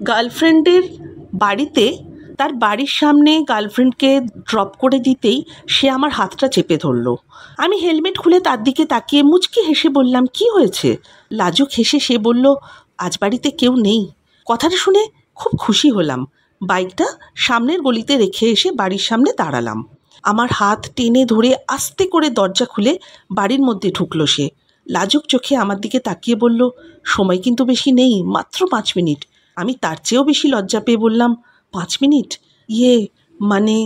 গার্লফ্রেন্ডের বাড়িতে, তার বাড়ির সামনে গার্লফ্রেন্ডকে ড্রপ করে দিতেই সে আমার হাতটা চেপে ধরলো। আমি হেলমেট খুলে তার দিকে তাকিয়ে মুচকি হেসে বললাম, কি হয়েছে? লাজুক হেসে সে বলল, আজ বাড়িতে কেউ নেই। কথাটা শুনে খুব খুশি হলাম। বাইকটা সামনের গলিতে রেখে এসে বাড়ির সামনে দাঁড়ালাম। আমার হাত টেনে ধরে আস্তে করে দরজা খুলে বাড়ির মধ্যে ঢুকলো সে। লাজুক চোখে আমার দিকে তাকিয়ে বলল, সময় কিন্তু বেশি নেই, মাত্র 5 মিনিট। আমি তার চেয়েও বেশি লজ্জা পেয়ে বললাম, 5 মিনিট? মানে?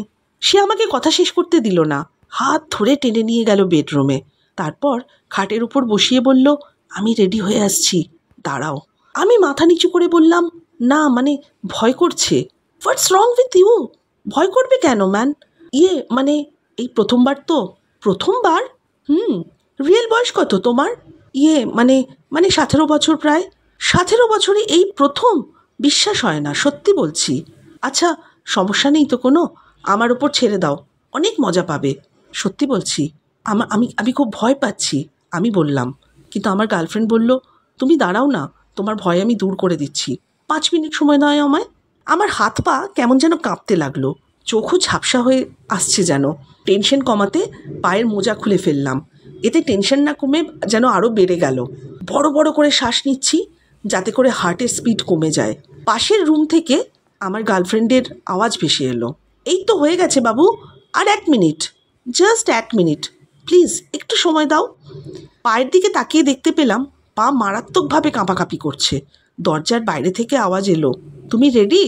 সে আমাকে কথা শেষ করতে দিল না, হাত ধরে টেনে নিয়ে গেল বেডরুমে। তারপর খাটের উপর বসিয়ে বলল, আমি রেডি হয়ে আসছি, দাঁড়াও। আমি মাথা নিচু করে বললাম, না মানে ভয় করছে। হোয়াটস রং উইথ ইউ? ভয় করবে কেন ম্যান? মানে এই প্রথমবার তো। প্রথমবার? রিয়েল বয়স কত তোমার? মানে 17 বছর প্রায়। 17 বছরে এই প্রথম? বিশ্বাস হয় না, সত্যি বলছি। আচ্ছা, সমস্যা নেই তো কোনো? আমার ওপর ছেড়ে দাও, অনেক মজা পাবে, সত্যি বলছি। আমি আমি খুব ভয় পাচ্ছি, আমি বললাম। কিন্তু আমার গার্লফ্রেন্ড বলল, তুমি দাঁড়াও না, তোমার ভয় আমি দূর করে দিচ্ছি। 5 মিনিট সময় দাও আমায়। আমার হাত পা কেমন যেন কাঁপতে লাগলো, চোখও ঝাপসা হয়ে আসছে যেন। টেনশন কমাতে পায়ের মোজা খুলে ফেললাম। এতে টেনশন না কমে যেন আরও বেড়ে গেল। বড় বড় করে শ্বাস নিচ্ছি যাতে করে হার্টের স্পিড কমে যায়। পাশের রুম থেকে আমার গার্লফ্রেন্ডের আওয়াজ ভেসে এলো, এই তো হয়ে গেছে বাবু, আর 1 মিনিট, জাস্ট 1 মিনিট, প্লিজ একটু সময় দাও। পায়ের দিকে তাকিয়ে দেখতে পেলাম পা মারাত্মকভাবে কাঁপাকাঁপি করছে। দরজার বাইরে থেকে আওয়াজ এলো, তুমি রেডি?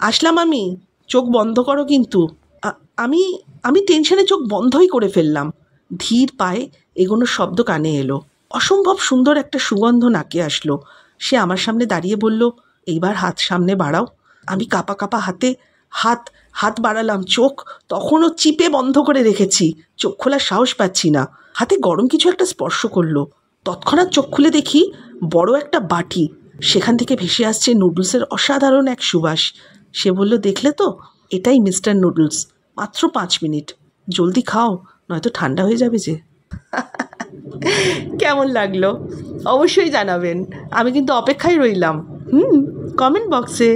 আসলাম আমি, চোখ বন্ধ করো কিন্তু। আমি আমি টেনশনে চোখ বন্ধই করে ফেললাম। ধীর পায়ে এগোনোর শব্দ কানে এলো। অসম্ভব সুন্দর একটা সুগন্ধ নাকে আসলো। সে আমার সামনে দাঁড়িয়ে বলল, এইবার হাত সামনে বাড়াও। আমি কাঁপা কাঁপা হাতে হাত বাড়ালাম। চোখ তখনও চিপে বন্ধ করে রেখেছি, চোখ খোলার সাহস পাচ্ছি না। হাতে গরম কিছু একটা স্পর্শ করলো। তৎক্ষণাৎ চোখ খুলে দেখি বড় একটা বাটি, সেখান থেকে ভেসে আসছে নুডলসের অসাধারণ এক সুবাস। সে বলল, দেখলে তো, এটাই মিস্টার নুডলস, মাত্র 5 মিনিট, জলদি খাও নয়তো ঠান্ডা হয়ে যাবে যে। কেমন লাগলো অবশ্যই জানাবেন, আমি কিন্তু অপেক্ষায় রইলাম কমেন্ট বক্সে।